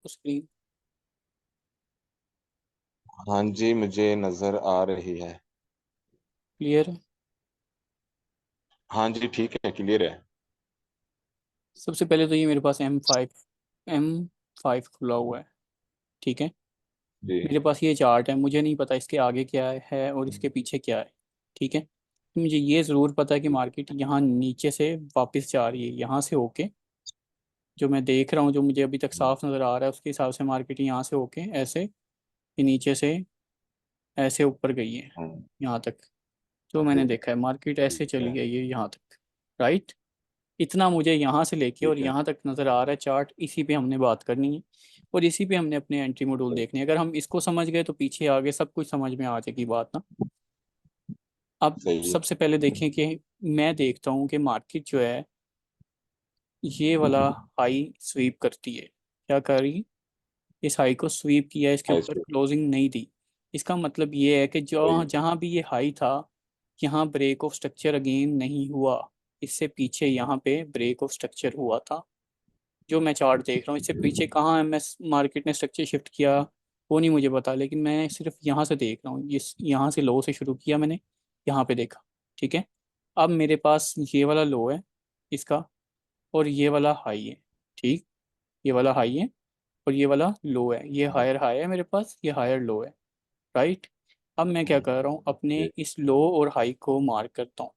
Screen. हाँ जी, मुझे नजर आ रही है। क्लियर है? हाँ जी, ठीक है, क्लियर है। सबसे पहले तो ये मेरे पास एम फाइव खुला हुआ है। ठीक है। जी। मेरे पास ये चार्ट है, मुझे नहीं पता इसके आगे क्या है और इसके पीछे क्या है। ठीक है। तो मुझे ये ज़रूर पता है कि मार्केट यहाँ नीचे से वापस जा रही है, यहाँ से होके। जो मैं देख रहा हूँ, जो मुझे अभी तक साफ नज़र आ रहा है, उसके हिसाब से मार्केट यहाँ से होके ऐसे ये नीचे से ऐसे ऊपर गई है हम्म, यहाँ तक। जो मैंने ठीक देखा है, मार्केट ऐसे ठीक चली है। गई है यहाँ तक। राइट। इतना मुझे यहाँ से लेके और ठीक है। यहाँ तक नज़र आ रहा है चार्ट, इसी पे हमने बात करनी है। और इसी पे हमने अपने एंट्री मॉड्यूल देखने हैं। अगर हम इसको समझ गए तो पीछे आगे सब कुछ समझ में आ जाएगी बात ना। अब सही है। सबसे पहले देखें कि मैं देखता हूँ कि मार्केट जो है ये वाला हाई स्वीप करती है। क्या कर रही? इस हाई को स्वीप किया, इसके हाई ऊपर स्कूल। क्लोजिंग नहीं दी। इसका मतलब ये है कि जो सही। जहाँ भी ये हाई था, यहाँ ब्रेक ऑफ स्ट्रक्चर अगेन नहीं हुआ। इससे पीछे यहाँ पे ब्रेक ऑफ स्ट्रक्चर हुआ था। जो मैं चार्ट देख रहा हूँ, इससे पीछे कहाँ एम एस मार्केट ने स्ट्रक्चर शिफ्ट किया वो नहीं मुझे पता, लेकिन मैं सिर्फ यहाँ से देख रहा हूँ। इस यहाँ से लो से शुरू किया मैंने, यहाँ पे देखा। ठीक है। अब मेरे पास ये वाला लो है इसका, और ये वाला हाई है। ठीक। ये वाला हाई है और ये वाला लो है। ये हम्म, हायर हाई है मेरे पास, ये हायर लो है। राइट। अब मैं क्या कर रहा हूँ, अपने जी। इस लो और हाई को मार्क करता हूँ।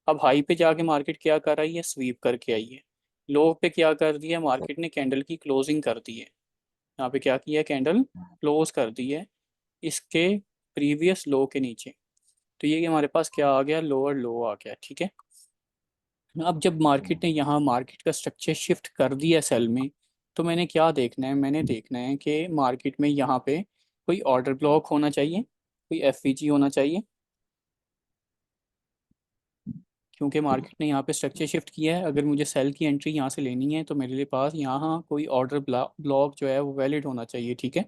अब हाई पे जाके मार्केट क्या कर रही है, स्वीप करके आई है। लो पे क्या कर दिया मार्केट ने, कैंडल की क्लोजिंग कर दी है। यहाँ पे क्या किया, कैंडल क्लोज कर दी है इसके प्रीवियस लो के नीचे। तो ये कि हमारे पास क्या आ गया, लोअर लो आ गया। ठीक है। अब जब मार्केट ने यहाँ मार्केट का स्ट्रक्चर शिफ्ट कर दिया सेल में, तो मैंने क्या देखना है, मैंने देखना है कि मार्केट में यहाँ पे कोई ऑर्डर ब्लॉक होना चाहिए, कोई एफवीजी होना चाहिए। क्योंकि मार्केट ने यहाँ पे स्ट्रक्चर शिफ्ट किया है, अगर मुझे सेल की एंट्री यहाँ से लेनी है तो मेरे लिए पास यहाँ कोई ऑर्डर ब्लॉक जो है वो वैलिड होना चाहिए। ठीक है।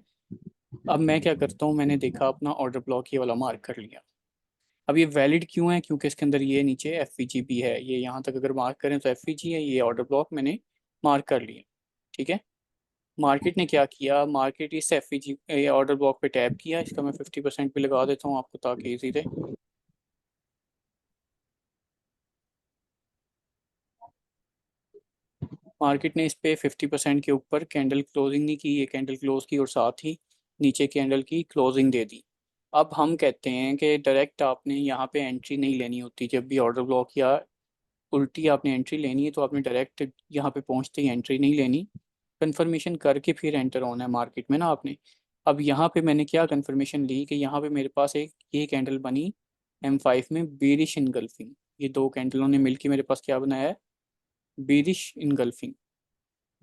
अब मैं क्या करता हूँ, मैंने देखा अपना ऑर्डर ब्लॉक ये वाला मार्क कर लिया। अब ये वैलिड क्यों है, क्योंकि इसके अंदर ये नीचे एफ भी है। ये यहाँ तक अगर मार्क करें तो एफ है, ये ऑर्डर ब्लॉक मैंने मार्क कर लिया। ठीक है। मार्केट ने क्या किया, मार्केट इस एफ ऑर्डर ब्लॉक पे टैप किया। इसका मैं 50% पे लगा देता हूँ आपको ताकि इजी रहे। मार्केट ने इस पे 50% के ऊपर कैंडल क्लोजिंग नहीं की, ये कैंडल क्लोज की और साथ ही नीचे कैंडल की क्लोजिंग दे दी। अब हम कहते हैं कि डायरेक्ट आपने यहाँ पे एंट्री नहीं लेनी होती। जब भी ऑर्डर ब्लॉक या उल्टी आपने एंट्री लेनी है तो आपने डायरेक्ट यहाँ पे पहुँचते ही एंट्री नहीं लेनी, कंफर्मेशन करके फिर एंटर होना है मार्केट में ना आपने। अब यहाँ पे मैंने क्या कंफर्मेशन ली कि यहाँ पे मेरे पास एक ये कैंडल बनी M5 में, बेरिश इनगल्फिंग। ये दो कैंडलों ने मिलके मेरे पास क्या बनाया है, बेरिश इनगल्फिंग।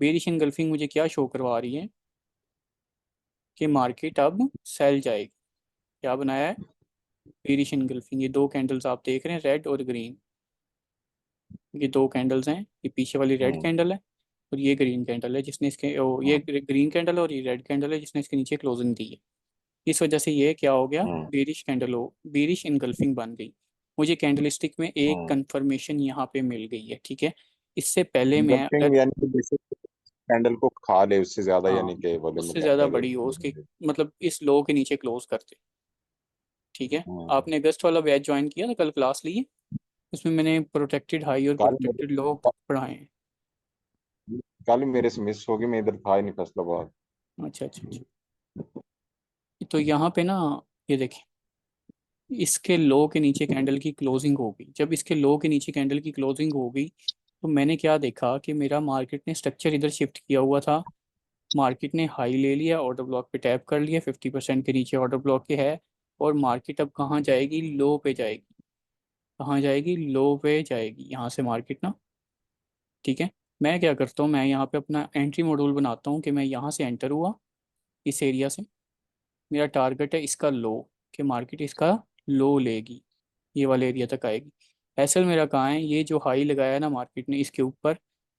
बेरिश इनगल्फिंग मुझे क्या शो करवा रही है कि मार्केट अब सेल जाएगी। क्या बनाया है, बेरिश इनगल्फिंग। ये दो कैंडल्स आप देख रहे हैं, रेड और ग्रीन। ये दो कैंडल्स हैं, ये पीछे वाली रेड हम्म, कैंडल है और ये ग्रीन कैंडल है जिसने इसके ये हम्म, ग्रीन कैंडल है और ये रेड कैंडल है जिसने इसके नीचे क्लोजिंग दी है। इस वजह से ये क्या हो गया, हम्म, बेरिश कैंडल हो, बेरिश इनगल्फिंग बन गई। मुझे कैंडलस्टिक में एक हम्म। कंफर्मेशन यहाँ पे मिल गई है। ठीक है। इससे पहले मैं इंगल्फिंग अगर, यानी कि जैसे कैंडल को खा ले उससे ज्यादा, हाँ, यानी कि वॉल्यूम में उससे ज़्यादा ज्यादा बड़ी हो उसकी, हम्म। मतलब इस लो के नीचे क्लोज करते। ठीक है। आपने अगस्त वाला बैच ज्वाइन किया था, कल क्लास ली है? उसमें मैंने प्रोटेक्टेड हाई और कल प्रोटेक्टेड मेरे लो पढ़ाए हैं। कल मेरे से मिस होगी, मैं इधर था ही नहीं फैसलाबाद। अच्छा अच्छा अच्छा। तो यहाँ पे ना, ये देखें, इसके लो के नीचे कैंडल की क्लोजिंग होगी। जब इसके लो के नीचे कैंडल की क्लोजिंग होगी तो मैंने क्या देखा कि मेरा मार्केट ने स्ट्रक्चर इधर शिफ्ट किया हुआ था। मार्केट ने हाई ले लिया, ऑर्डर ब्लॉक पे टैप कर लिया, 50% के नीचे ऑर्डर ब्लॉक के है। और मार्केट अब कहाँ जाएगी, लो पे जाएगी। कहाँ जाएगी, लो पे जाएगी यहाँ से मार्केट ना। ठीक है। मैं क्या करता हूँ, मैं यहाँ पे अपना एंट्री मॉड्यूल बनाता हूँ कि मैं यहाँ से एंटर हुआ इस एरिया से। मेरा टारगेट है इसका लो, कि मार्केट इसका लो लेगी, ये वाले एरिया तक आएगी। एसएल मेरा कहाँ है, ये जो हाई लगाया है ना मार्केट ने इसके ऊपर,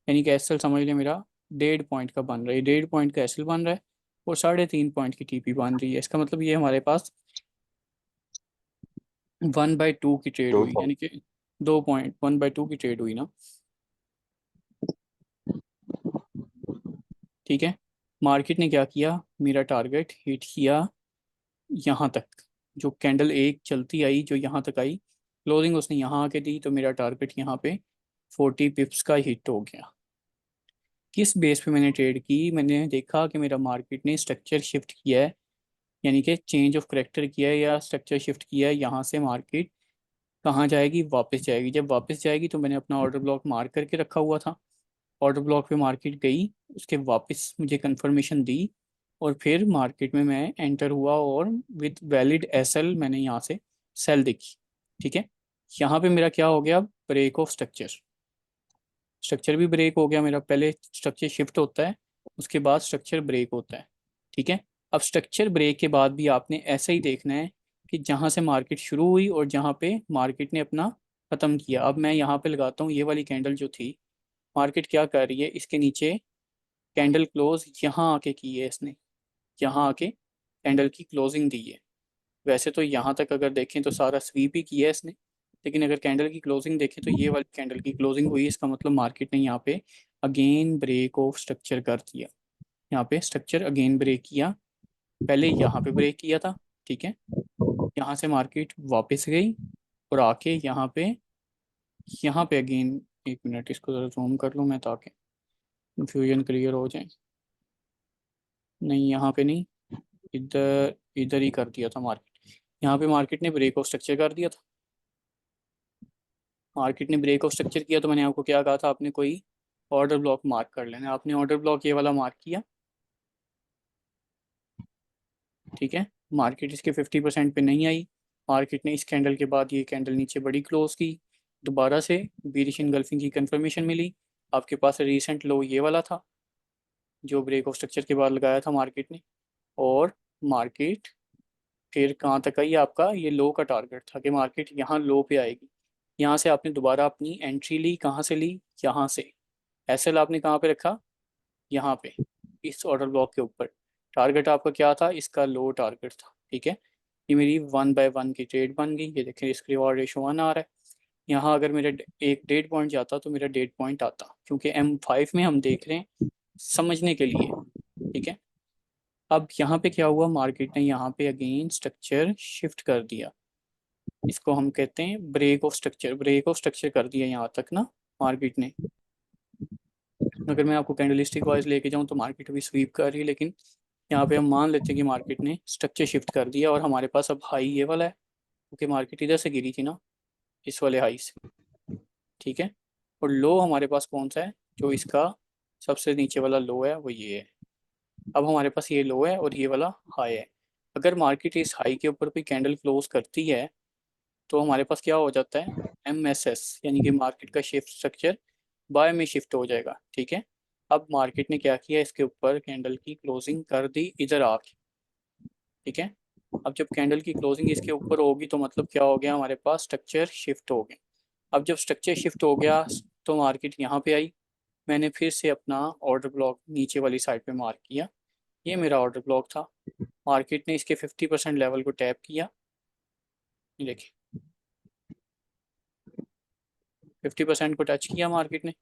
यानी कि एसएल समझ ले मेरा 1.5 पॉइंट का बन रहा है, 1.5 पॉइंट का एसएल बन रहा है और 3.5 पॉइंट की टीपी बन रही है। इसका मतलब ये हमारे पास 1/2 की ट्रेड टू हुई, तो यानी कि 2 पॉइंट 1/2 की ट्रेड हुई ना। ठीक है। मार्केट ने क्या किया, मेरा टारगेट हिट किया यहाँ तक। जो कैंडल एक चलती आई जो यहाँ तक आई, क्लोजिंग उसने यहाँ आके दी, तो मेरा टारगेट यहाँ पे 40 पिप्स का हिट हो गया। किस बेस पे मैंने ट्रेड की, मैंने देखा कि मेरा मार्केट ने स्ट्रक्चर शिफ्ट किया है, यानी कि चेंज ऑफ करेक्टर किया है या स्ट्रक्चर शिफ्ट किया है। यहाँ से मार्केट कहाँ जाएगी, वापस जाएगी। जब वापस जाएगी तो मैंने अपना ऑर्डर ब्लॉक मार्क करके रखा हुआ था, ऑर्डर ब्लॉक पे मार्केट गई, उसके वापस मुझे कंफर्मेशन दी, और फिर मार्केट में मैं एंटर हुआ और विद वैलिड एसएल मैंने यहाँ से सेल देखी। ठीक है, यहाँ पे मेरा क्या हो गया, ब्रेक ऑफ स्ट्रक्चर। स्ट्रक्चर भी ब्रेक हो गया मेरा। पहले स्ट्रक्चर शिफ्ट होता है, उसके बाद स्ट्रक्चर ब्रेक होता है। ठीक है, अब स्ट्रक्चर ब्रेक के बाद भी आपने ऐसा ही देखना है कि जहाँ से मार्केट शुरू हुई और जहाँ पे मार्केट ने अपना ख़त्म किया। अब मैं यहाँ पे लगाता हूँ, ये वाली कैंडल जो थी, मार्केट क्या कर रही है, इसके नीचे कैंडल क्लोज यहाँ आके की है इसने, यहाँ आके कैंडल की क्लोजिंग दी है। वैसे तो यहाँ तक अगर देखें तो सारा स्वीप ही किया है इसने, लेकिन अगर कैंडल की क्लोजिंग देखें तो ये वाली कैंडल की क्लोजिंग हुई। इसका मतलब मार्केट ने यहाँ पे अगेन ब्रेक ऑफ स्ट्रक्चर कर दिया। यहाँ पे स्ट्रक्चर अगेन ब्रेक किया, पहले यहाँ पे ब्रेक किया था। ठीक है, यहाँ से मार्केट वापस गई और आके यहाँ पे अगेन, एक मिनट इसको ज़रा जूम कर लूँ मैं ताकि कंफ्यूजन क्लियर हो जाए। नहीं, यहाँ पे नहीं, इधर इधर ही कर दिया था मार्केट। यहाँ पे मार्केट ने ब्रेक ऑफ स्ट्रक्चर कर दिया था। मार्केट ने ब्रेक ऑफ स्ट्रक्चर किया तो मैंने आपको क्या कहा था, आपने कोई ऑर्डर ब्लॉक मार्क कर लेना। आपने ऑर्डर ब्लॉक ये वाला मार्क किया। ठीक है, मार्केट इसके 50% पे नहीं आई। मार्केट ने इस कैंडल के बाद ये कैंडल नीचे बड़ी क्लोज की, दोबारा से बीरिश इनगल्फिंग की कंफर्मेशन मिली। आपके पास रिसेंट लो ये वाला था जो ब्रेक ऑफ स्ट्रक्चर के बाद लगाया था मार्केट ने, और मार्केट फिर कहाँ तक आई, आपका ये लो का टारगेट था कि मार्केट यहाँ लो पे आएगी। यहाँ से आपने दोबारा अपनी एंट्री ली, कहाँ से ली, यहाँ से। एसएल आपने कहाँ पे रखा, यहाँ पे, इस ऑर्डर ब्लॉक के ऊपर। टारगेट आपका क्या था, इसका लो टारगेट था। ठीक है, ये मेरी 1/1 की ट्रेड बन गई। ये देखें रिस्क रिवॉर्ड रेशो 1 आ रहा है। यहाँ अगर मेरा एक डेट पॉइंट जाता तो मेरा डेट पॉइंट आता, क्योंकि M5 में हम देख रहे हैं समझने के लिए। ठीक है, अब यहाँ पे क्या हुआ, मार्केट ने यहाँ पे अगेन स्ट्रक्चर शिफ्ट कर दिया। इसको हम कहते हैं break of structure. Break of structure कर दिया यहाँ तक ना मार्केट ने। अगर मैं आपको कैंडलिस्टिक वाइज लेके जाऊँ तो मार्केट अभी स्वीप कर रही है, लेकिन यहाँ पे हम मान लेते हैं कि मार्केट ने स्ट्रक्चर शिफ्ट कर दिया और हमारे पास अब हाई ये वाला है, क्योंकि मार्केट इधर से गिरी थी ना, इस वाले हाई से। ठीक है, और लो हमारे पास कौन सा है, जो इसका सबसे नीचे वाला लो है वो ये है। अब हमारे पास ये लो है और ये वाला हाई है। अगर मार्केट इस हाई के ऊपर कोई कैंडल क्लोज करती है तो हमारे पास क्या हो जाता है, MSS, यानी कि मार्केट का शिफ्ट स्ट्रक्चर बाय में शिफ्ट हो जाएगा। ठीक है, अब मार्केट ने क्या किया, इसके ऊपर कैंडल की क्लोजिंग कर दी इधर आके। ठीक है, अब जब कैंडल की क्लोजिंग इसके ऊपर होगी तो मतलब क्या हो गया, हमारे पास स्ट्रक्चर शिफ्ट हो गया। अब जब स्ट्रक्चर शिफ्ट हो गया तो मार्केट यहाँ पे आई। मैंने फिर से अपना ऑर्डर ब्लॉक नीचे वाली साइड पे मार्क किया, ये मेरा ऑर्डर ब्लॉक था। मार्केट ने इसके 50% लेवल को टैप किया, ये देखिए 50% को टच किया मार्केट ने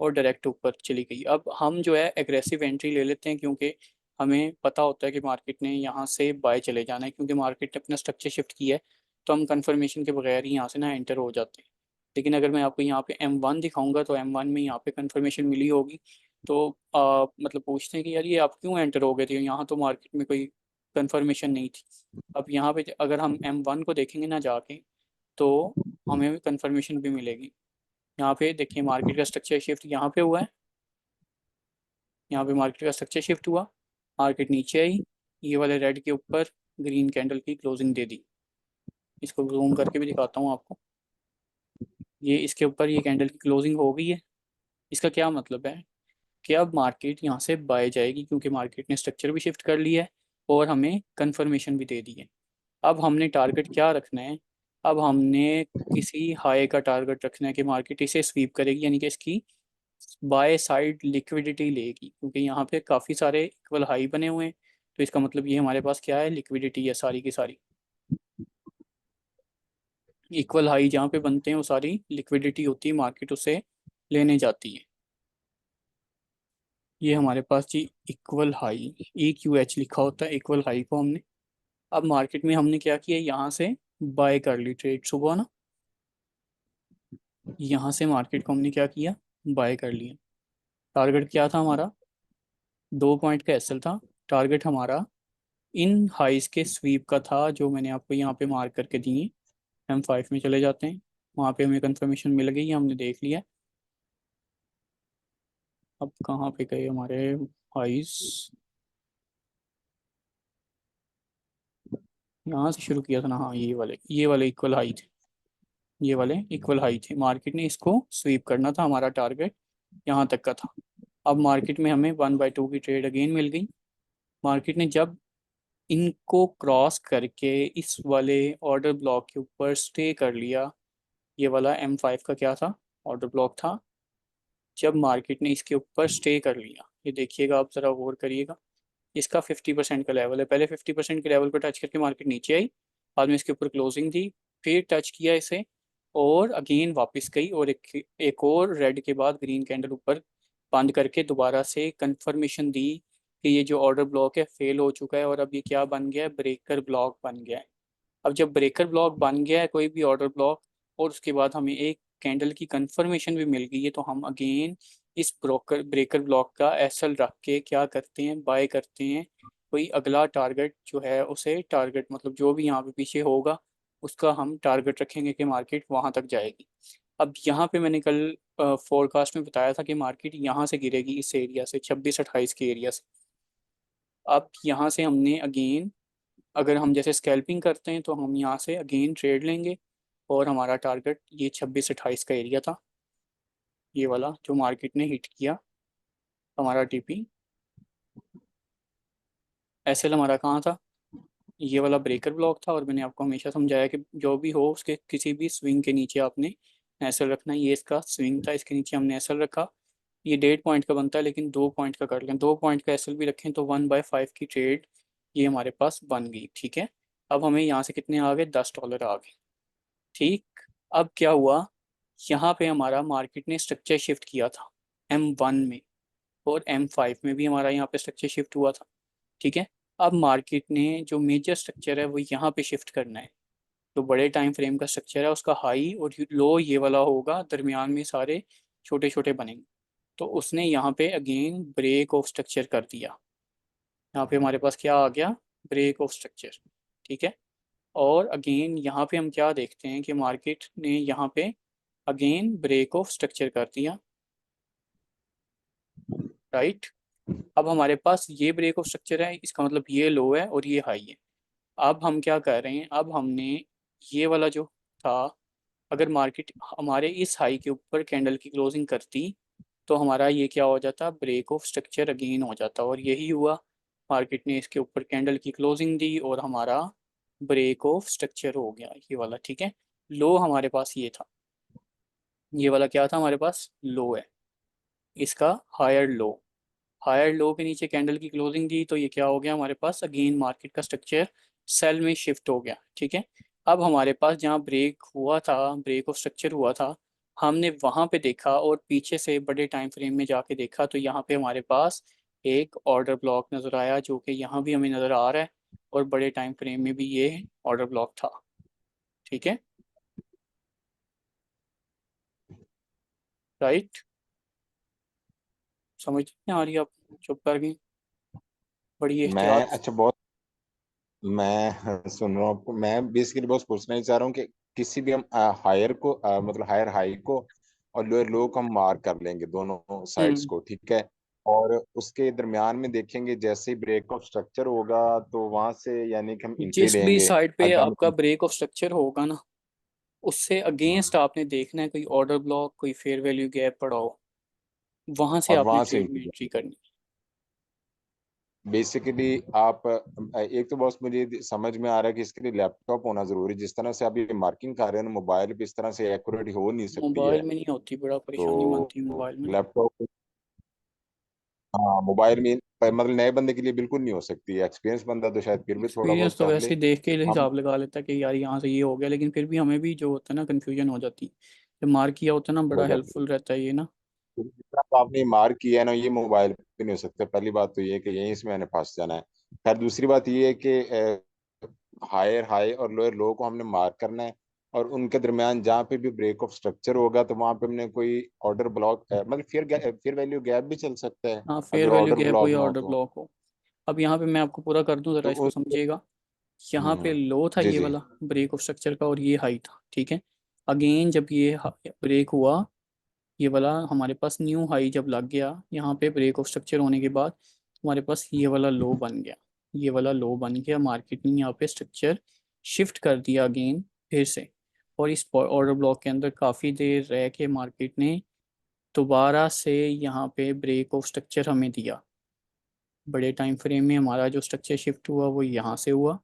और डायरेक्ट ऊपर चली गई। अब हम जो है एग्रेसिव एंट्री ले लेते हैं, क्योंकि हमें पता होता है कि मार्केट ने यहाँ से बाय चले जाना है, क्योंकि मार्केट ने अपना स्ट्रक्चर शिफ्ट किया है। तो हम कंफर्मेशन के बगैर ही यहाँ से ना एंटर हो जाते हैं। लेकिन अगर मैं आपको यहाँ पे M1 दिखाऊंगा तो M1 में यहाँ पे कंफर्मेशन मिली होगी, तो मतलब पूछते हैं कि यार ये आप क्यों एंटर हो गए थे, यहाँ तो मार्केट में कोई कंफर्मेशन नहीं थी। अब यहाँ पे अगर हम M1 को देखेंगे ना जाके, तो हमें कंफर्मेशन भी मिलेगी। यहाँ पे देखिए मार्केट का स्ट्रक्चर शिफ्ट यहाँ पे हुआ है, यहाँ पे मार्केट का स्ट्रक्चर शिफ्ट हुआ, मार्केट नीचे आई, ये वाले रेड के ऊपर ग्रीन कैंडल की क्लोजिंग दे दी। इसको जूम करके भी दिखाता हूँ आपको, ये इसके ऊपर ये कैंडल की क्लोजिंग हो गई है। इसका क्या मतलब है कि अब मार्केट यहाँ से बाय जाएगी, क्योंकि मार्केट ने स्ट्रक्चर भी शिफ्ट कर लिया है और हमें कंफर्मेशन भी दे दी है। अब हमने टारगेट क्या रखना है, अब हमने किसी हाई का टारगेट रखना है कि मार्केट इसे स्वीप करेगी, यानी कि इसकी बाय साइड लिक्विडिटी लेगी, क्योंकि यहाँ पे काफ़ी सारे इक्वल हाई बने हुए हैं। तो इसका मतलब ये हमारे पास क्या है, लिक्विडिटी है सारी की सारी। इक्वल हाई जहाँ पे बनते हैं वो सारी लिक्विडिटी होती है, मार्केट उसे लेने जाती है। ये हमारे पास G equal high, E Q H लिखा होता है इक्वल हाई को हमने, अब मार्केट में हमने क्या किया, यहाँ से बाय कर ली ट्रेड सुबह ना, यहाँ से मार्केट को हमने क्या किया, बाय कर लिया। टारगेट क्या था हमारा, 2 पॉइंट का एसएल था। टारगेट हमारा इन हाइस के स्वीप का था, जो मैंने आपको यहाँ पे मार्क करके दिए। M5 में चले जाते हैं, वहाँ पे हमें कंफर्मेशन मिल गई, हमने देख लिया। अब कहाँ पे गए हमारे हाइस, यहाँ से शुरू किया था ना, हाँ ये वाले इक्वल हाई थे, ये वाले इक्वल हाई थे। मार्केट ने इसको स्वीप करना था, हमारा टारगेट यहाँ तक का था। अब मार्केट में हमें 1/2 की ट्रेड अगेन मिल गई। मार्केट ने जब इनको क्रॉस करके इस वाले ऑर्डर ब्लॉक के ऊपर स्टे कर लिया, ये वाला M5 का क्या था, ऑर्डर ब्लॉक था। जब मार्केट ने इसके ऊपर स्टे कर लिया, ये देखिएगा आप ज़रा गौर करिएगा, इसका 50% का लेवल है, पहले 50% के लेवल पर टच करके मार्केट नीचे आई, बाद में इसके ऊपर क्लोजिंग थी, फिर टच किया इसे और अगेन वापस गई, और एक और रेड के बाद ग्रीन कैंडल ऊपर बंद करके दोबारा से कंफर्मेशन दी कि ये जो ऑर्डर ब्लॉक है फेल हो चुका है, और अब ये क्या बन गया है, ब्रेकर ब्लॉक बन गया है। अब जब ब्रेकर ब्लॉक बन गया है कोई भी ऑर्डर ब्लॉक, और उसके बाद हमें एक कैंडल की कंफर्मेशन भी मिल गई है, तो हम अगेन इस ब्रोकर ब्रेकर ब्लॉक का एसएल रख के क्या करते हैं, बाय करते हैं। कोई अगला टारगेट जो है उसे टारगेट मतलब जो भी यहाँ पे पीछे होगा उसका हम टारगेट रखेंगे कि मार्केट वहां तक जाएगी। अब यहाँ पे मैंने कल फोरकास्ट में बताया था कि मार्केट यहाँ से गिरेगी, इस एरिया से 26-28 के एरिया से। अब यहाँ से हमने अगेन, अगर हम जैसे स्कैल्पिंग करते हैं तो हम यहाँ से अगेन ट्रेड लेंगे, और हमारा टारगेट ये 26-28 का एरिया था, ये वाला जो मार्केट ने हिट किया हमारा टीपी। एसएल हमारा कहाँ था, ये वाला ब्रेकर ब्लॉक था, और मैंने आपको हमेशा समझाया कि जो भी हो उसके किसी भी स्विंग के नीचे आपने एसएल रखना है। ये इसका स्विंग था, इसके नीचे हमने एसएल रखा। ये 1.5 पॉइंट का बनता है, लेकिन 2 पॉइंट का कर लें, 2 पॉइंट का एसएल भी रखें तो 1/5 की ट्रेड ये हमारे पास बन गई, ठीक है। अब हमें यहाँ से कितने आ गए, $10 आ गए, ठीक। अब क्या हुआ, यहाँ पे हमारा मार्केट ने स्ट्रक्चर शिफ्ट किया था M1 में, और M5 में भी हमारा यहाँ पे स्ट्रक्चर शिफ्ट हुआ था, ठीक है। अब मार्केट ने जो मेजर स्ट्रक्चर है वो यहाँ पे शिफ्ट करना है। जो बड़े टाइम फ्रेम का स्ट्रक्चर है उसका हाई और लो ये वाला होगा, दरमियान में सारे छोटे छोटे बनेंगे। तो उसने यहाँ पे अगेन ब्रेक ऑफ स्ट्रक्चर कर दिया, यहाँ पे हमारे पास क्या आ गया, ब्रेक ऑफ स्ट्रक्चर, ठीक है। और अगेन यहाँ पे हम क्या देखते हैं कि मार्केट ने यहाँ पे अगेन ब्रेक ऑफ स्ट्रक्चर कर दिया, राइट। अब हमारे पास ये ब्रेक ऑफ स्ट्रक्चर है, इसका मतलब ये लो है और ये हाई है। अब हम क्या कर रहे हैं, अब हमने ये वाला जो था, अगर मार्केट हमारे इस हाई के ऊपर कैंडल की क्लोजिंग करती तो हमारा ये क्या हो जाता, ब्रेक ऑफ स्ट्रक्चर अगेन हो जाता, और यही हुआ। मार्केट ने इसके ऊपर कैंडल की क्लोजिंग दी और हमारा ब्रेक ऑफ स्ट्रक्चर हो गया ये वाला, ठीक है। लो हमारे पास ये था, ये वाला क्या था हमारे पास, लो है, इसका हायर लो। हायर लो के नीचे कैंडल की क्लोजिंग दी तो ये क्या हो गया हमारे पास, अगेन मार्केट का स्ट्रक्चर सेल में शिफ्ट हो गया, ठीक है। अब हमारे पास जहाँ ब्रेक हुआ था, ब्रेक ऑफ स्ट्रक्चर हुआ था, हमने वहां पे देखा और पीछे से बड़े टाइम फ्रेम में जाके देखा तो यहाँ पे हमारे पास एक ऑर्डर ब्लॉक नजर आया, जो कि यहाँ भी हमें नजर आ रहा है, और बड़े टाइम फ्रेम में भी ये ऑर्डर ब्लॉक था, ठीक है, राइट। समझ नहीं आ रही आप, चुप कर गई, बड़ी मैं एहतियात। अच्छा बहुत मैं सुन रहा हूँ आपको। मैं बेसिकली बस पूछना ही चाह रहा हूँ कि किसी भी हम हायर को मतलब हायर हाई को और लोअर लो को हम मार्क कर लेंगे दोनों साइड्स हम्म, को, ठीक है। और उसके दरमियान में देखेंगे जैसे ही ब्रेक ऑफ स्ट्रक्चर होगा तो वहां से यानी कि हम एंट्री जिस भी लेंगे। साइड पे अगर आपका ब्रेक ऑफ स्ट्रक्चर होगा ना, उससे अगेंस्ट आपने देखना है कोई ऑर्डर ब्लॉक, कोई फेयर वैल्यू गैप पड़ा हो, वहां से और आपने वहां से ट्रेड में एंट्री करनी बेसिकली आप एक तो बस मुझे समझ में आ रहा है कि इसके लिए लैपटॉप होना जरूरी है। जिस तरह से आप ये मार्किंग कर रहे हैं ना, मोबाइल पे इस तरह से एक्यूरेट हो नहीं है। सकती मोबाइल है। में नहीं होती, बड़ा परेशानी तो बनती है मोबाइल में ना। लैपटॉप, हाँ मोबाइल में मतलब नए बंदे के लिए बिल्कुल नहीं हो सकती। एक्सपीरियंस बंदा तो शायद फिर भी थोड़ा एक्सपीरियंस बहुत तो कर वैसे ले। ही देख के हम हिसाब लगा लेता है कि यार यहाँ से ये हो गया, लेकिन फिर भी हमें भी जो होता है ना कन्फ्यूजन हो जाती है, जब मार्क किया होता है ना, हो बड़ा जाते हेल्पफुल रहता है ये ना। जितना तो आपने मार्क किया है ना, ये मोबाइल पे नहीं हो सकता। पहली बात तो ये है कि यहीं से मैंने फंस जाना है। खैर दूसरी बात ये है कि हायर हाई और लोअर लो को हमने मार्क करना है, और उनके दरमियान जहाँ पे भी ब्रेक ऑफ स्ट्रक्चर होगा तो वहां पे हमने कोई ऑर्डर ब्लॉक, मतलब फिर वैल्यू गैप भी चल सकता है हाँ, फेयर अगर वैल्यू ऑर्डर गैप हुई ब्लॉक ना हो ऑर्डर तो। ब्लॉक हो। अब यहाँ पे मैं आपको पूरा कर दूं जरा, तो इसको उस समझिएगा। यहाँ पे लो था जी ये जी। वाला ब्रेक ऑफ स्ट्रक्चर का, और ये हाई था, ठीक है। अगेन जब ये ब्रेक हुआ, ये वाला हमारे पास न्यू हाई जब लग गया यहाँ पे ब्रेक ऑफ स्ट्रक्चर होने के बाद, हमारे पास ये वाला लो बन गया। ये वाला लो बन गया, मार्केट ने यहाँ पे स्ट्रक्चर शिफ्ट कर दिया अगेन फिर से। और इस ऑर्डर ब्लॉक के अंदर काफ़ी देर रह के मार्केट ने दोबारा से यहाँ पे ब्रेक ऑफ स्ट्रक्चर हमें दिया। बड़े टाइम फ्रेम में हमारा जो स्ट्रक्चर शिफ्ट हुआ वो यहाँ से हुआ,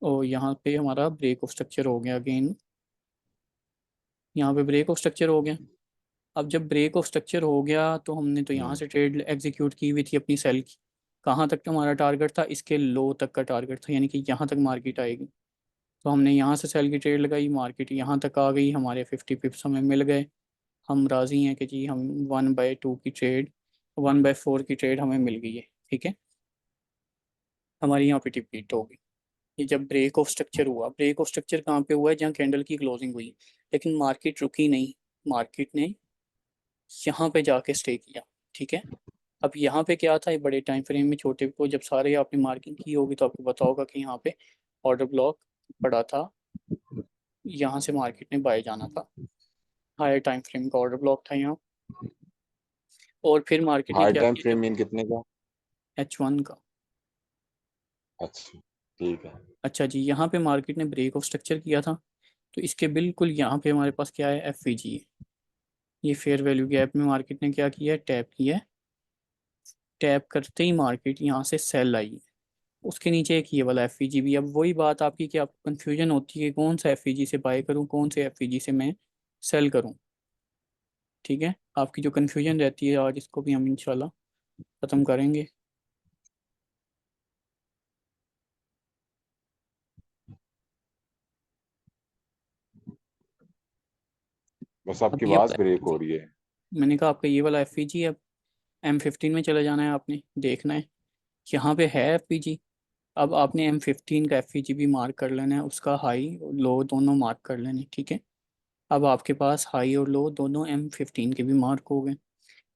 और यहाँ पे हमारा ब्रेक ऑफ स्ट्रक्चर हो गया अगेन। यहाँ पे ब्रेक ऑफ स्ट्रक्चर हो गया। अब जब ब्रेक ऑफ स्ट्रक्चर हो गया तो हमने तो यहाँ हम्म। से ट्रेड एग्जीक्यूट की हुई थी अपनी सेल की। कहाँ तक हमारा टारगेट था, इसके लो तक का टारगेट था, यानी कि यहाँ तक मार्केट आएगी। तो हमने यहाँ से सेल की ट्रेड लगाई, मार्केट यहाँ तक आ गई, हमारे 50 पिप्स हमें मिल गए। हम राज़ी हैं कि जी हम 1/2 की ट्रेड, 1/4 की ट्रेड हमें मिल गई है, ठीक है। हमारी यहाँ पे टिपीट हो गई। ये जब ब्रेक ऑफ स्ट्रक्चर हुआ, ब्रेक ऑफ स्ट्रक्चर कहाँ पे हुआ है, जहाँ कैंडल की क्लोजिंग हुई। लेकिन मार्केट रुकी नहीं, मार्केट ने यहाँ पे जाके स्टे किया, ठीक है। अब यहाँ पे क्या था, ये बड़े टाइम फ्रेम में छोटे को जब सारे आपने मार्किंग की होगी तो आपको पता होगा कि यहाँ पे ऑर्डर ब्लॉक पड़ा था। यहाँ से मार्केट ने बाय जाना था, हायर टाइम फ्रेम का ऑर्डर ब्लॉक था यहाँ। और फिर मार्केट ने हार्ड क्या टाइम किया, फ्रेम जब मीन कितने का? H1 का। अच्छा ठीक है। अच्छा जी, यहाँ पे मार्केट ने ब्रेक ऑफ स्ट्रक्चर किया था, तो इसके बिल्कुल यहाँ पे हमारे पास क्या है, FVG है। ये फेयर वैल्यू गैप में मार्केट ने क्या किया है, टैप किया है। टैप करते ही मार्केट यहाँ से सेल आई है। उसके नीचे एक ये वाला FVG भी। अब वही बात आपकी कि आपको कन्फ्यूजन होती है कि कौन सा FVG से बाय करूँ, कौन से FVG से मैं सेल करूँ, ठीक है। आपकी जो कन्फ्यूजन रहती है आज इसको भी हम इंशाल्लाह ख़त्म करेंगे। बस अब आपकी ये आवाज वाला ब्रेक हो FVG, रही है। मैंने कहा आपका ये वाला FVG, अब M15 में चले जाना है आपने, देखना है यहाँ पे है FVG। अब आपने M15 का FVG भी मार्क कर लेना है, उसका हाई और लो दोनों मार्क कर लेने, ठीक है। अब आपके पास हाई और लो दोनों M15 के भी मार्क हो गए।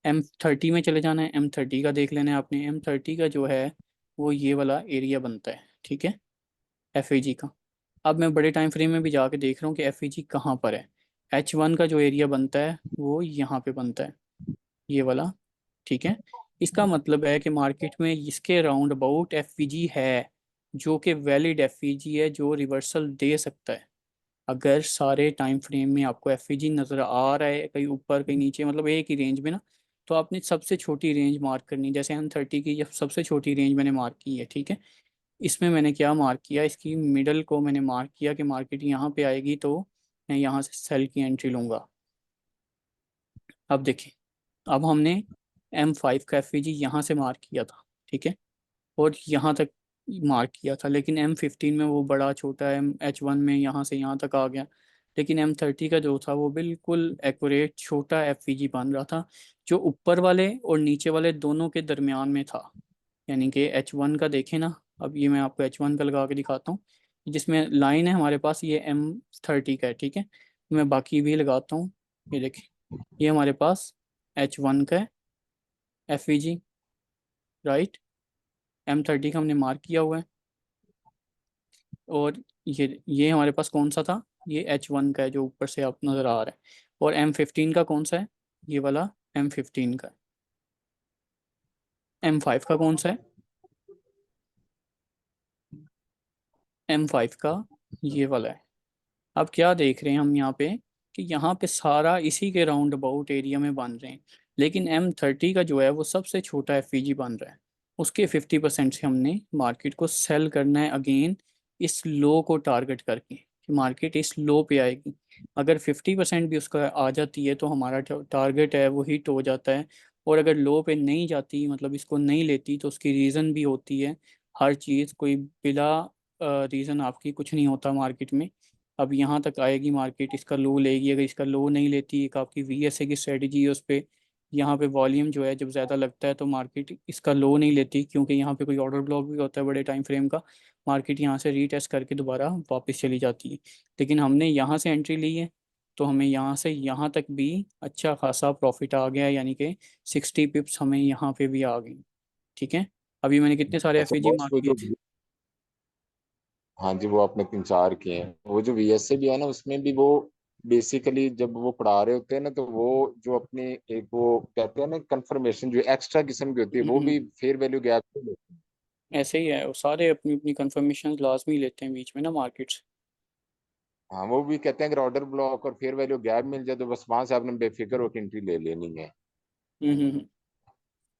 M30 में चले जाना है, M30 का देख लेना है आपने। M30 का जो है वो ये वाला एरिया बनता है, ठीक है, FAG का। अब मैं बड़े टाइम फ्रेम में भी जाके देख रहा हूँ कि FAG कहाँ पर है। H1 का जो एरिया बनता है वो यहाँ पे बनता है, ये वाला, ठीक है। इसका मतलब है कि मार्केट में इसके राउंड अबाउट FVG है, जो कि वैलिड FVG है, जो रिवर्सल दे सकता है। अगर सारे टाइम फ्रेम में आपको FVG नज़र आ रहा है कहीं ऊपर कहीं नीचे, मतलब एक ही रेंज में ना, तो आपने सबसे छोटी रेंज मार्क करनी है। जैसे M30 की जब सबसे छोटी रेंज मैंने मार्क की है, ठीक है। इसमें मैंने क्या मार्क किया, इसकी मिडल को मैंने मार्क किया कि मार्केट यहाँ पे आएगी तो मैं यहाँ से सेल की एंट्री लूँगा। अब देखिए, अब हमने M5 का FVG यहाँ से मार्क किया था, ठीक है, और यहाँ तक मार्क किया था। लेकिन M15 में वो बड़ा छोटा है, H1 में यहाँ से यहाँ तक आ गया। लेकिन M30 का जो था वो बिल्कुल एक्यूरेट छोटा FVG बन रहा था, जो ऊपर वाले और नीचे वाले दोनों के दरमियान में था। यानी कि H1 का देखें ना, अब ये मैं आपको H1 का लगा के दिखाता हूँ, जिसमें लाइन है हमारे पास, ये M30 का है, ठीक है। मैं बाकी भी लगाता हूँ, ये देखें, ये हमारे पास H1 का है FVG, राइट। M30 का हमने मार्क किया हुआ है। और ये हमारे पास कौन सा था, ये H1 का है जो ऊपर से आप नज़र आ रहा है। और M15 का कौन सा है, ये वाला M15 का है। M5 का कौन सा है, M5 का ये वाला है। अब क्या देख रहे हैं हम यहाँ पे, कि यहाँ पे सारा इसी के राउंड अबाउट एरिया में बन रहे हैं। लेकिन M30 का जो है वो सबसे छोटा FVG बन रहा है। उसके 50% से हमने मार्केट को सेल करना है अगेन, इस लो को टारगेट करके कि मार्केट इस लो पे आएगी। अगर 50% भी उसका आ जाती है तो हमारा टारगेट है वो हिट हो जाता है। और अगर लो पे नहीं जाती, मतलब इसको नहीं लेती, तो उसकी रीज़न भी होती है। हर चीज़ कोई बिला रीज़न आपकी कुछ नहीं होता मार्केट में। अब यहाँ तक आएगी मार्केट, इसका लो लेगी। अगर इसका लो नहीं लेती, एक आपकी वीएसए की स्ट्रेटजी है उस पर, यहाँ पे वॉल्यूम जो है जब ज़्यादा लगता है तो मार्केट इसका लो नहीं लेती, क्योंकि यहाँ पे कोई ऑर्डर ब्लॉक भी होता है बड़े टाइम फ्रेम का। मार्केट यहाँ से रीटेस्ट करके दोबारा वापस चली जाती है। लेकिन हमने यहाँ से एंट्री ली है, तो हमें यहाँ से यहाँ तक भी अच्छा खासा प्रॉफिट आ गया, यानी कि 60 पिप्स हमें यहाँ पे भी आ गई। ठीक है। अभी मैंने कितने सारे अच्छा एफएजी बॉस, मार्क वो किए जो, थे। हाँ जी, वो आपने 3-4 किए हैं। वो जो वीएसए भी है ना, उसमें भी वो बेसिकली जब वो पढ़ा रहे होते हैं ना, तो वो जो अपनी एक वो कहते हैं ना कंफर्मेशन जो एक्स्ट्रा किस्म की होती है, वो भी हम्म, फेयर वैल्यू गैप से लेते हैं। ऐसे ही है, वो सारे अपनी अपनी कंफर्मेशन लाजमी लेते हैं बीच में ना मार्केट्स। हाँ, वो भी कहते हैं अगर ऑर्डर ब्लॉक और फेयर वैल्यू गैप मिल जाए तो बस वहां से आपने बेफिक्र होकर एंट्री ले लेनी है।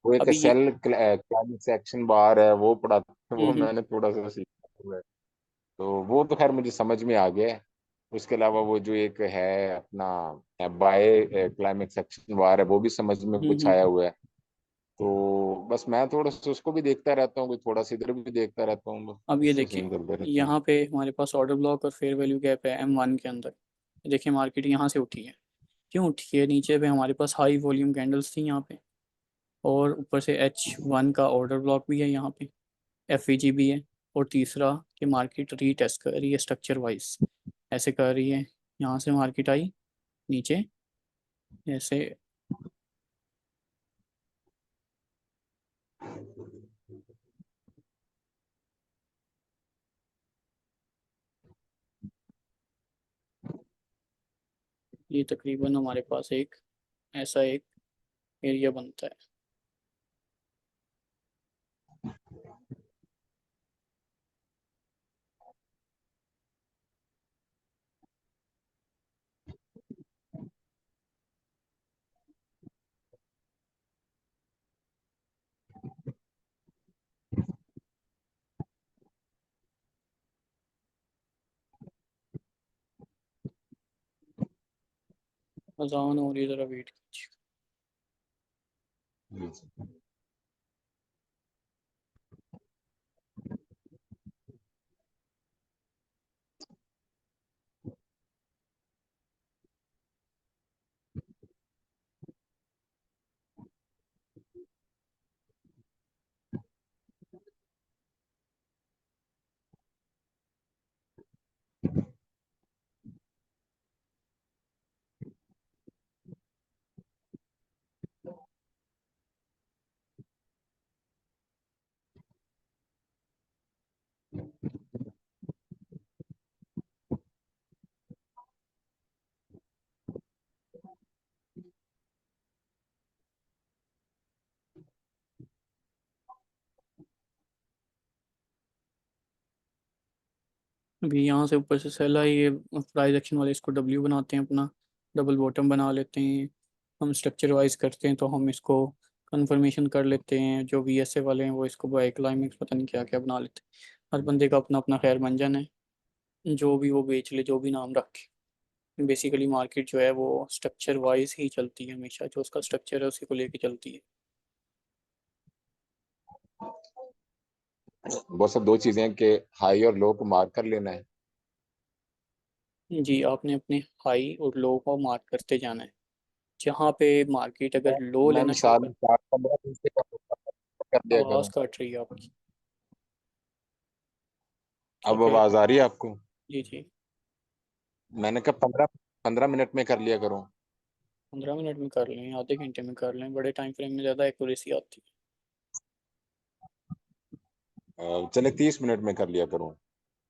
वो एक अभी ये सेल क्लाइमेक्स एक्शन बार है, वो पढ़ा, वो हम्म मैंने थोड़ा सा सीखा हुआ है। तो वो तो खैर मुझे समझ में आ गया है। उसके अलावा वो जो एक है अपना बाय क्लाइमेक्स एक्शन बार है, वो भी समझ में कुछ आया हम्म। हुआ है। तो बस मैं थोड़ा सा उसको भी देखता रहता हूँ, थोड़ा सा इधर भी देखता रहता हूँ, बस अब ये उससे देखिए, सीन करते रहते हैं। यहाँ पे हमारे पास ऑर्डर ब्लॉक और फेयर वैल्यू गैप है M1 के अंदर। देखिए मार्केट यहाँ से उठी है। क्यों उठी है? नीचे पे हमारे पास हाई वॉल्यूम कैंडल्स थी यहाँ पे, और ऊपर से H1 का ऑर्डर ब्लॉक भी है यहाँ पे, एफ भी है। और तीसरा कि मार्केट रीटेस्ट कर रही है स्ट्रक्चर वाइज, ऐसे कर रही है। यहाँ से मार्केट आई नीचे ऐसे। ये तकरीबन हमारे पास एक ऐसा एक एरिया बनता है। अजान हो रही है, ज़रा वेट कीजिए। जी जी। अभी यहाँ से ऊपर से सेल आई, ये प्राइस एक्शन वाले इसको W बनाते हैं अपना, डबल बॉटम बना लेते हैं। हम स्ट्रक्चर वाइज करते हैं तो हम इसको कंफर्मेशन कर लेते हैं। जो VSA वाले हैं वो इसको बाय क्लाइमेक्स पता नहीं क्या क्या बना लेते हैं। हर बंदे का अपना अपना खैर मंजन है, जो भी वो बेच ले, जो भी नाम रखे। बेसिकली मार्केट जो है वो स्ट्रक्चर वाइज ही चलती है हमेशा, जो उसका स्ट्रक्चर है उसी को लेके चलती है। बहुत सब दो चीजें हैं कि हाई और लो को मार्क कर लेना है। जी, आपने अपने हाई और लो को मार्क करते जाना है। जहाँ पे मार्केट अगर लो मैं लेना शुरू मिसाल कर। 4-15 दिन से कर लिया आवाज़ करूँ। काट रही है आपकी। क्या अब कह रहे? आवाज आ रही है आपको? जी जी। मैंने कहा 15-15 मिनट में कर लिया करूँ। 15 मिनट में कर लें, आधे घंटे में कर लें, बड़े टाइम फ्रेम में ज़्यादा एक्यूरेसी आती है। चले 30 मिनट में कर लिया करूँ।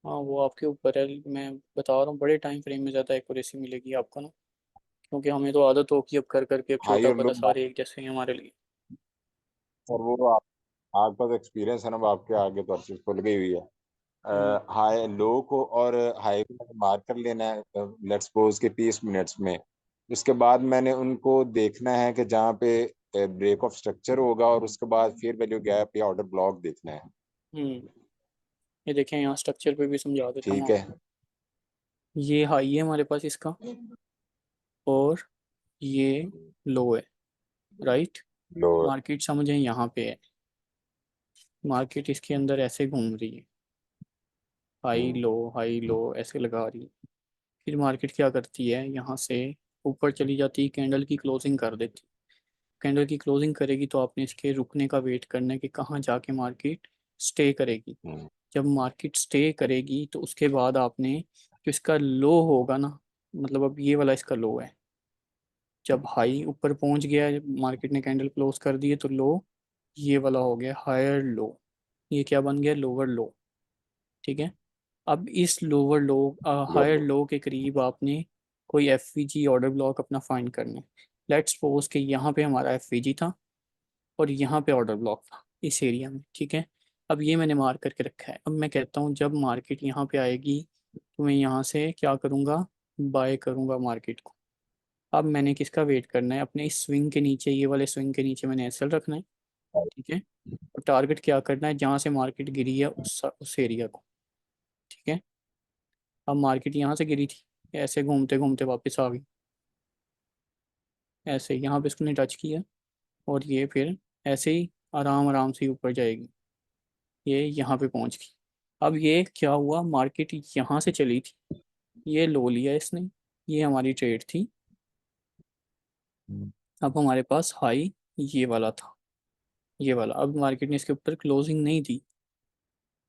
हाँ, वो आपके ऊपर है। मैं बता रहा हूँ बड़े टाइम फ्रेम में ज़्यादा एक्यूरेसी मिलेगी आपको ना, क्योंकि हमें तो आदत होगी अब कर करके, अब हाई छोटा और लो बड़ा सारे एक जैसे ही हमारे लिए। और वो आपका तो एक्सपीरियंस है ना, वो आपके आगे तो हर चीज खुल गई हुई है। हम्म हाई लो को और हाई को मैंने मार्क कर लेना है, लेट्स सपोज के 30 मिनट्स में। उसके बाद मैंने उनको देखना है कि जहाँ पे ब्रेक ऑफ स्ट्रक्चर होगा, और उसके बाद फिर वैल्यू गैप या ऑर्डर ब्लॉक देखना है। हम्म। ये देखें, यहाँ स्ट्रक्चर पे भी समझा देता हूँ ठीक आपको। है। ये हाई है हमारे पास इसका, और ये लो है, राइट। लो। मार्केट समझें यहाँ पे है, मार्केट इसके अंदर ऐसे घूम रही है, हाई लो ऐसे लगा रही है। फिर मार्केट क्या करती है, यहाँ से ऊपर चली जाती है, कैंडल की क्लोजिंग कर देती। कैंडल की क्लोजिंग करेगी तो आपने इसके रुकने का वेट करना है कि कहाँ जाके मार्केट स्टे करेगी। हम्म। जब मार्केट स्टे करेगी तो उसके बाद आपने जो इसका लो होगा ना, मतलब अब ये वाला इसका लो है, जब हाई ऊपर पहुंच गया है, मार्केट ने कैंडल क्लोज कर दी है, तो लो ये वाला हो गया हायर लो। ये क्या बन गया, लोअर लो। ठीक है। अब इस लोअर लो, हायर लोग। लो के करीब आपने कोई एफ ऑर्डर ब्लॉक अपना फाइंड करना है। लेट्स सपोज कि यहाँ पे हमारा एफ था और यहाँ पे ऑर्डर ब्लॉक था इस एरिया में। ठीक है। अब ये मैंने मार्क करके रखा है। अब मैं कहता हूँ जब मार्केट यहाँ पे आएगी तो मैं यहाँ से क्या करूँगा, बाय करूँगा मार्केट को। अब मैंने किसका वेट करना है, अपने इस स्विंग के नीचे, ये वाले स्विंग के नीचे मैंने एसएल रखना है। ठीक है। और टारगेट क्या करना है, जहाँ से मार्केट गिरी है उस एरिया को। ठीक है। अब मार्केट यहाँ से गिरी थी, ऐसे घूमते घूमते वापस आ गई, ऐसे यहाँ पे इसने टच किया और ये फिर ऐसे ही आराम आराम से ऊपर जाएगी, ये यहाँ पे पहुँच गई। अब ये क्या हुआ, मार्केट यहाँ से चली थी, ये लो लिया इसने, ये हमारी ट्रेड थी। हम्म। अब हमारे पास हाई ये वाला था, ये वाला। अब मार्केट ने इसके ऊपर क्लोजिंग नहीं दी,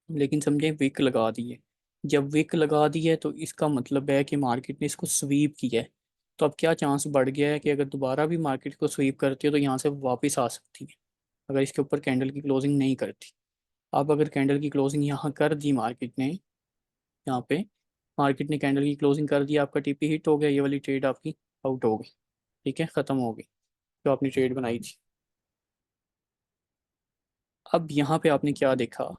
लेकिन समझे विक लगा दी है। जब विक लगा दी है तो इसका मतलब है कि मार्केट ने इसको स्वीप किया है। तो अब क्या चांस बढ़ गया है कि अगर दोबारा भी मार्केट को स्वीप करती है तो यहाँ से वापस आ सकती है, अगर इसके ऊपर कैंडल की क्लोजिंग नहीं करती। अब अगर कैंडल की क्लोजिंग यहाँ कर दी मार्केट ने, यहाँ पे मार्केट ने कैंडल की क्लोजिंग कर दी, आपका टीपी हिट हो गया, ये वाली ट्रेड आपकी आउट हो गई। ठीक है, खत्म हो गई जो आपने ट्रेड बनाई थी। अब यहाँ पे आपने क्या देखा,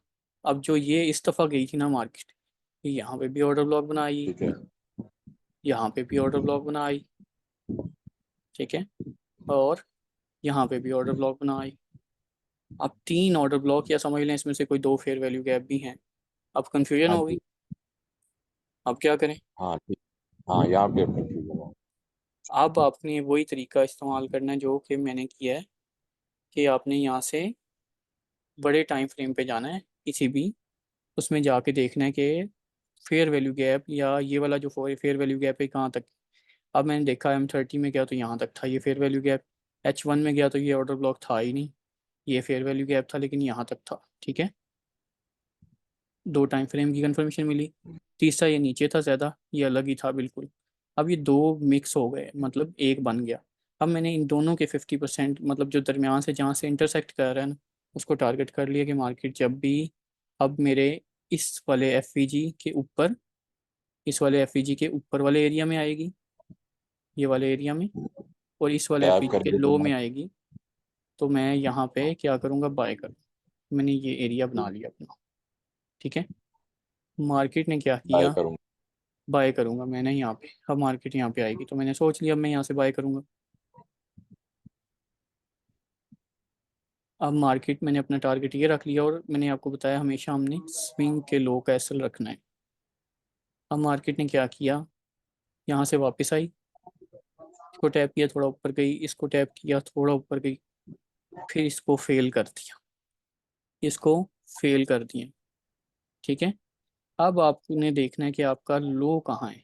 अब जो ये इस दफा गई थी ना मार्केट, यहाँ पे भी ऑर्डर ब्लॉक बनाई, ठीक है। यहाँ पे भी ऑर्डर ब्लॉक बनाई। ठीक है। और यहाँ पे भी ऑर्डर ब्लॉक बनाई। अब तीन ऑर्डर ब्लॉक, या समझ लें इसमें से कोई दो फेयर वैल्यू गैप भी हैं। अब कंफ्यूजन हाँ होगी, जी। अब क्या करें। हाँ ठीक। हाँ यहाँ पे कंफ्यूजन है। अब आपने वही तरीका इस्तेमाल करना है जो कि मैंने किया है, कि आपने यहाँ से बड़े टाइम फ्रेम पे जाना है किसी भी, उसमें जाके देखना है कि फेयर वैल्यू गैप, या ये वाला जो फेयर वैल्यू गैप है कहाँ तक। अब मैंने देखा M30 में गया तो यहाँ तक था ये फेयर वैल्यू गैप, H1 में गया तो ये ऑर्डर ब्लॉक था ही नहीं, ये फेयर वैल्यू गैप था लेकिन यहाँ तक था। ठीक है, दो टाइम फ्रेम की कंफर्मेशन मिली। तीसरा ये नीचे था ज़्यादा, ये अलग ही था बिल्कुल। अब ये दो मिक्स हो गए, मतलब एक बन गया। अब मैंने इन दोनों के 50%, मतलब जो दरमियान से जहाँ से इंटरसेक्ट कर रहा है ना, उसको टारगेट कर लिया कि मार्केट जब भी अब मेरे इस वाले एफ के ऊपर, इस वाले एफ के ऊपर वाले एरिया में आएगी, ये वाले एरिया में, और इस वाले एफ टैप कर के दे तो लो में आएगी, तो मैं यहाँ पे क्या करूँगा, बाय कर। मैंने ये एरिया बना लिया अपना। ठीक है। मार्केट ने क्या बाय किया, करूँगा। बाय करूंगा मैंने यहाँ पे। अब मार्केट यहाँ पे आएगी तो मैंने सोच लिया अब मैं यहाँ से बाय करूंगा। अब मार्केट मैंने अपना टारगेट ये रख लिया, और मैंने आपको बताया हमेशा हमने स्विंग के लो का एसल रखना है। अब मार्केट ने क्या किया, यहाँ से वापस आई, इसको टैप किया थोड़ा ऊपर गई, इसको टैप किया थोड़ा ऊपर गई, फिर इसको फेल कर दिया, इसको फेल कर दिया। ठीक है। अब आपने देखना है कि आपका लो कहाँ है।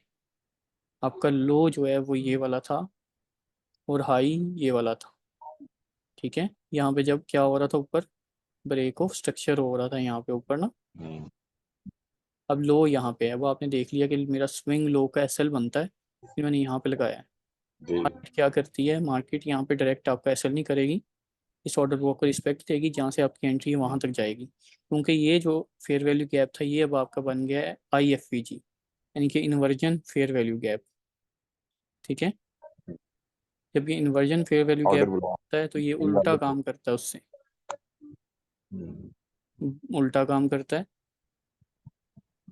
आपका लो जो है वो ये वाला था, और हाई ये वाला था। ठीक है। यहाँ पे जब क्या हो रहा था, ऊपर ब्रेक ऑफ स्ट्रक्चर हो रहा था यहाँ पे ऊपर ना। हम्म। अब लो यहाँ पे है, वो आपने देख लिया कि मेरा स्विंग लो का एसएल बनता है, फिर मैंने यहाँ पे लगाया है। जी। मार्केट क्या करती है, मार्केट यहाँ पे डायरेक्ट आपका एसएल नहीं करेगी, इस ऑर्डर ब्लॉक को रिस्पेक्ट देगी, जहाँ से आपकी एंट्री है वहाँ तक जाएगी, क्योंकि ये जो फेयर वैल्यू गैप था ये अब आपका बन गया है IFVG, यानी कि इन्वर्जन फेयर वैल्यू गैप। ठीक है। जब ये inversion fair value gap order बुला। होता है तो ये उल्टा काम करता है उससे, हम्म। उल्टा काम करता है।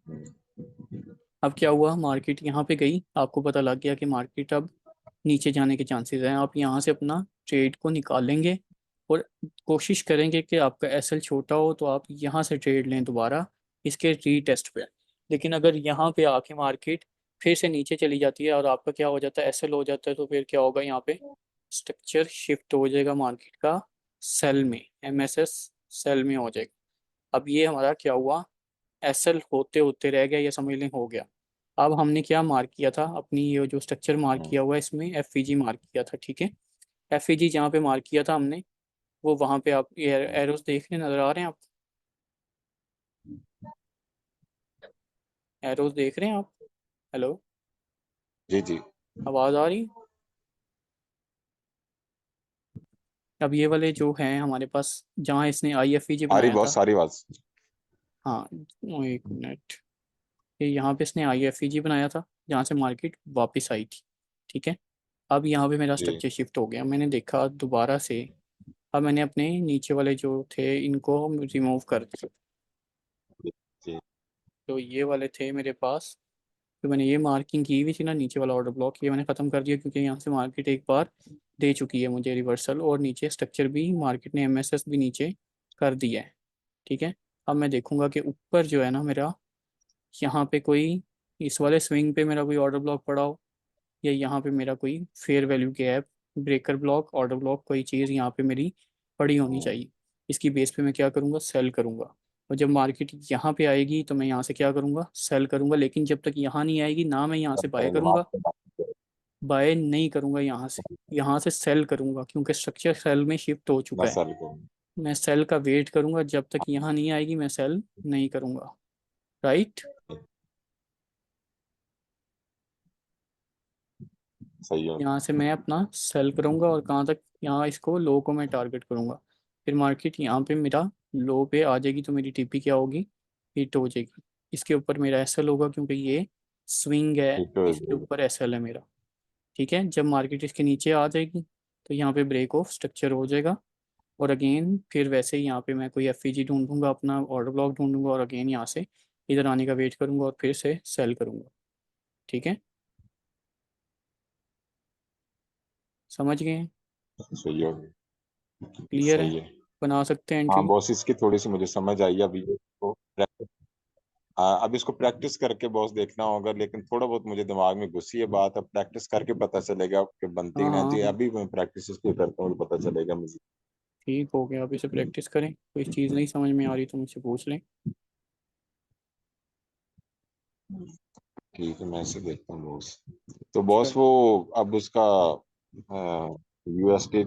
हम्म। अब क्या हुआ, मार्केट यहाँ पे गई, आपको पता लग गया कि मार्केट अब नीचे जाने के चांसेस हैं, आप यहाँ से अपना ट्रेड को निकालेंगे और कोशिश करेंगे कि आपका एसएल छोटा हो तो आप यहाँ से ट्रेड लें दोबारा इसके रीटेस्ट पे। लेकिन अगर यहाँ पे आके मार्केट फिर से नीचे चली जाती है और आपका क्या हो जाता है, एसएल हो जाता है, तो फिर क्या होगा, यहाँ पे स्ट्रक्चर शिफ्ट हो जाएगा मार्केट का सेल में, MSS सेल में हो जाएगा। अब ये हमारा क्या हुआ, एसएल होते होते रह गया, ये समझ लें हो गया। अब हमने क्या मार्क किया था, अपनी ये जो स्ट्रक्चर मार्क हम्म, किया हुआ है इसमें एफ मार्क किया था, ठीक है। एफ जहाँ पे मार्क किया था हमने, वो वहाँ पे आप एरोस देखने नजर आ रहे हैं आप? एरोस देख रहे हैं आप? हेलो, जी जी। आवाज़ आ रही? अब ये वाले जो हैं हमारे पास, जहाँ इसने आ रही, बनाया बहुत था। सारी आवाज। हाँ, एक मिनट। ये यहाँ पे इसने बनाया था, जहाँ से मार्केट वापस आई थी, ठीक है। अब यहाँ पे मेरा जी स्ट्रक्चर शिफ्ट हो गया, मैंने देखा दोबारा से। अब मैंने अपने नीचे वाले जो थे इनको रिमूव कर दिया। जी जी। तो ये वाले थे मेरे पास, तो मैंने ये मार्किंग की हुई थी ना, नीचे वाला ऑर्डर ब्लॉक, ये मैंने ख़त्म कर दिया, क्योंकि यहाँ से मार्केट एक बार दे चुकी है मुझे रिवर्सल, और नीचे स्ट्रक्चर भी मार्केट ने एमएसएस भी नीचे कर दिया है, ठीक है। अब मैं देखूंगा कि ऊपर जो है ना मेरा, यहाँ पे कोई, इस वाले स्विंग पे मेरा कोई ऑर्डर ब्लॉक पड़ा हो, या यहाँ पे मेरा कोई fair value gap, breaker block, order block, कोई चीज़ यहाँ पे मेरी पड़ी होनी हम्म, चाहिए। इसकी बेस पे मैं क्या करूँगा, सेल करूँगा। और जब मार्केट यहाँ पे आएगी तो मैं यहाँ से क्या करूँगा, सेल करूँगा। लेकिन जब तक यहाँ नहीं आएगी ना, मैं यहाँ तब से बाय करेंगे करूँगा, मार्केट। बाय नहीं करूँगा यहाँ से सेल करूँगा, क्योंकि स्ट्रक्चर सेल में शिफ्ट हो चुका है। मसल को। मैं सेल का वेट करूँगा, जब तक यहाँ नहीं आएगी मैं सेल नहीं करूँगा, राइट। सही है। यहाँ से मैं अपना सेल करूँगा, और कहाँ तक, यहाँ इसको लो को मैं टारगेट करूँगा। फिर मार्केट यहाँ पे मेरा लो पे आ जाएगी तो मेरी टीपी क्या होगी, हिट हो जाएगी। इसके ऊपर मेरा एसएल होगा, क्योंकि ये स्विंग है, ठीक है। इसके ऊपर एसएल है मेरा, ठीक है। जब मार्केट इसके नीचे आ जाएगी तो यहाँ पे ब्रेक ऑफ स्ट्रक्चर हो जाएगा, और अगेन फिर वैसे ही यहाँ पे मैं कोई एफ ढूंढूंगा, अपना ऑर्डर ब्लॉक ढूंढूंगा, और अगेन यहाँ से इधर आने का वेट करूंगा, और फिर से सेल करूंगा, ठीक है। समझ गए? सही है। क्लियर है? सही है। बना सकते हैं हाँ एंट्री? बॉस, इसकी थोड़ी सी मुझे समझ आई अभी इसको। हाँ, अब इसको प्रैक्टिस करके बॉस देखना होगा, लेकिन थोड़ा बहुत मुझे दिमाग में घुसी है बात। अब प्रैक्टिस करके पता चलेगा कि बनती हाँ है कि नहीं। हाँ जी हाँ, अभी मैं प्रैक्टिस इसकी करता हूँ तो पता चलेगा मुझे। ठीक हो गया। अब इसे प्रैक्टिस करें, कोई चीज़ नहीं समझ में आ रही तो मुझसे पूछ लें। ठीक है, मैं इसे देखता हूँ बॉस। तो बॉस चल, वो अब उसका यूएसडी